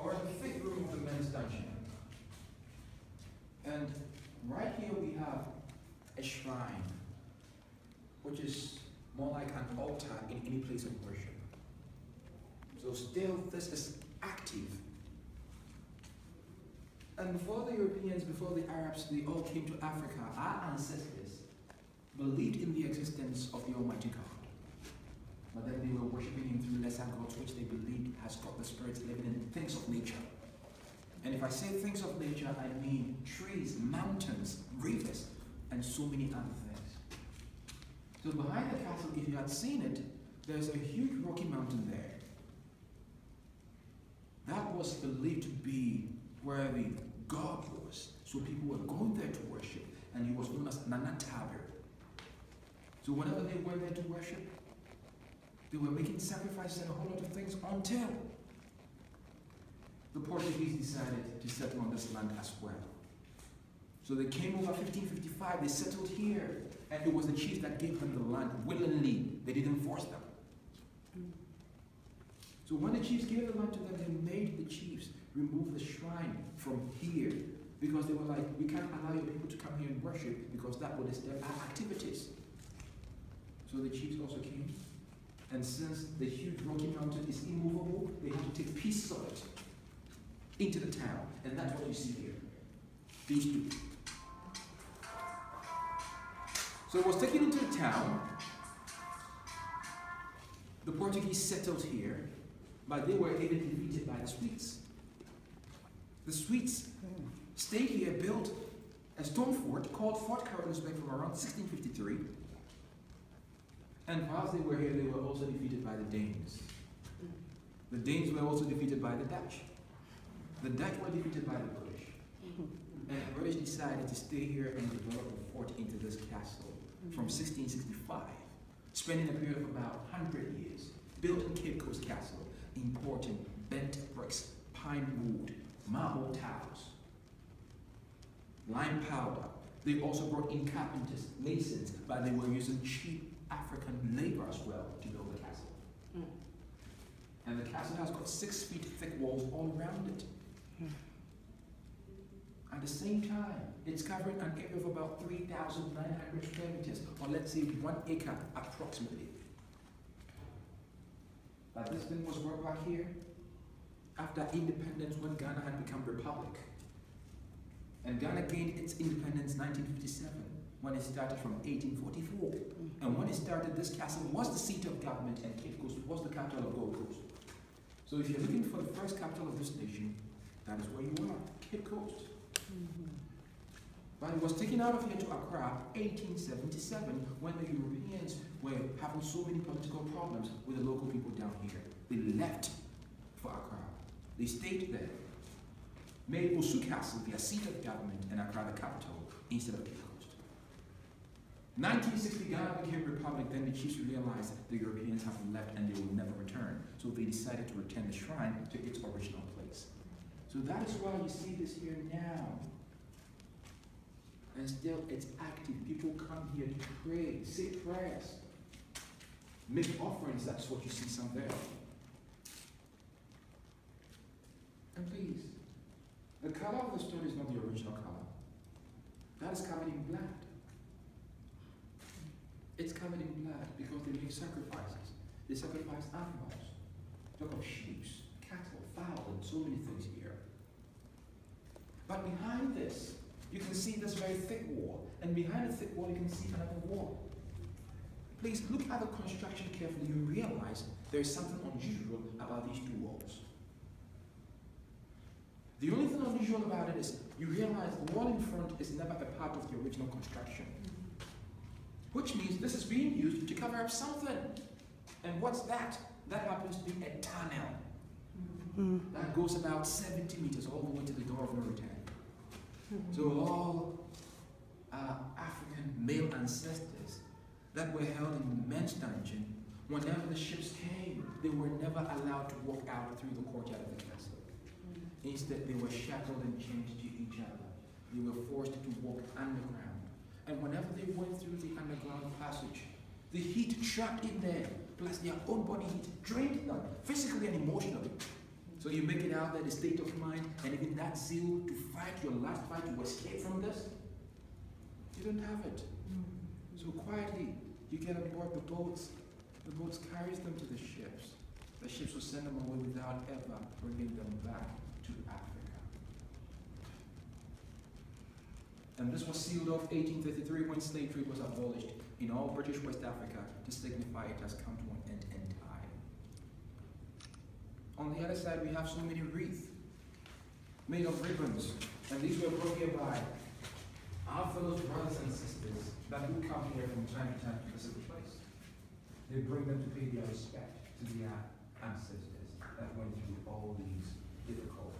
or in the fifth room of the men's dungeon. And right here we have a shrine, which is more like an altar in any place of worship. So still this is active. And before the Europeans, before the Arabs, they all came to Africa, our ancestors believed in the existence of the Almighty God. But then they were worshipping him through lesser gods, which they believed has got the spirits living in things of nature. And if I say things of nature, I mean trees, mountains, rivers, and so many other things. So behind the castle, if you had seen it, there's a huge rocky mountain there. That was believed to be where the god was. So people were going there to worship, and he was known as Nanataber. So whenever they went there to worship, they were making sacrifices and a whole lot of things until the Portuguese decided to settle on this land as well. So they came over 1555, they settled here, and it was the chiefs that gave them the land willingly. They didn't force them. So when the chiefs gave the land to them, they made the chiefs remove the shrine from here, because they were like, we can't allow your people to come here and worship because that would disturb our activities. So the chiefs also came, and since the huge rocky mountain is immovable, they had to take pieces of it into the town, and that's what you see here. These two. So it was taken into the town. The Portuguese settled here, but they were even defeated by the Swedes. The Swedes stayed here, built a stone fort called Fort Carolsberg from around 1653. And whilst they were here, they were also defeated by the Danes. The Danes were also defeated by the Dutch. The Dutch were defeated by the British. And the British decided to stay here and develop a fort into this castle from 1665, spending a period of about 100 years, building Cape Coast Castle, importing bent bricks, pine wood, marble tiles, lime powder. They also brought in carpenters, masons, but they were using cheap African labor as well to build the castle. And the castle has got 6 feet thick walls all around it. At the same time, it's covering an area of about 3,900 square meters, or let's say 1 acre approximately. But this thing was brought back here after independence, when Ghana had become republic. And Ghana gained its independence in 1957, when it started from 1844. And when it started, this castle was the seat of government, and Cape Coast was the capital of Gold Coast. So if you're looking for the first capital of this nation, that is where you are, Cape Coast. But it was taken out of here to Accra 1877, when the Europeans were having so many political problems with the local people down here. They left for Accra. They stayed there, made Osu Castle their seat of government and Accra the capital instead of Cape Coast. 1960, Ghana became republic. Then the chiefs realized that the Europeans have left and they will never return. So they decided to return the shrine to its original place. So that is why you see this here now. And still it's active. People come here to pray, say prayers, make offerings. That's what you see some there. And please, the color of the stone is not the original color. That is covered in blood. It's covered in blood because they make sacrifices. They sacrifice animals. Talk of sheep, cattle, fowl, and so many things here. But behind this, you can see this very thick wall. And behind the thick wall, you can see another wall. Please look at the construction carefully. You realize there is something unusual about these two walls. The only thing unusual about it is you realize the wall in front is never a part of the original construction. Which means this is being used to cover up something. And what's that? That happens to be a tunnel. That goes about 70 meters all the way to the door of no return. So all African male ancestors that were held in the men's dungeon, whenever the ships came, they were never allowed to walk out through the courtyard of the castle. Instead, they were shackled and chained to each other. They were forced to walk underground. And whenever they went through the underground passage, the heat trapped in there, plus their own body heat, drained them physically and emotionally. So you make it out that the state of mind and even that zeal to fight your last fight to escape from this, you don't have it. So quietly, you get aboard the boats. The boats carries them to the ships. The ships will send them away without ever bringing them back to Africa. And this was sealed off 1833 when slave trade was abolished in all British West Africa to signify it has come to an end entirely. On the other side, we have so many wreaths made of ribbons, and these were brought here by our fellow brothers and sisters that do come here from time to time to visit the place. They bring them to pay their respect to their ancestors that went through all these difficult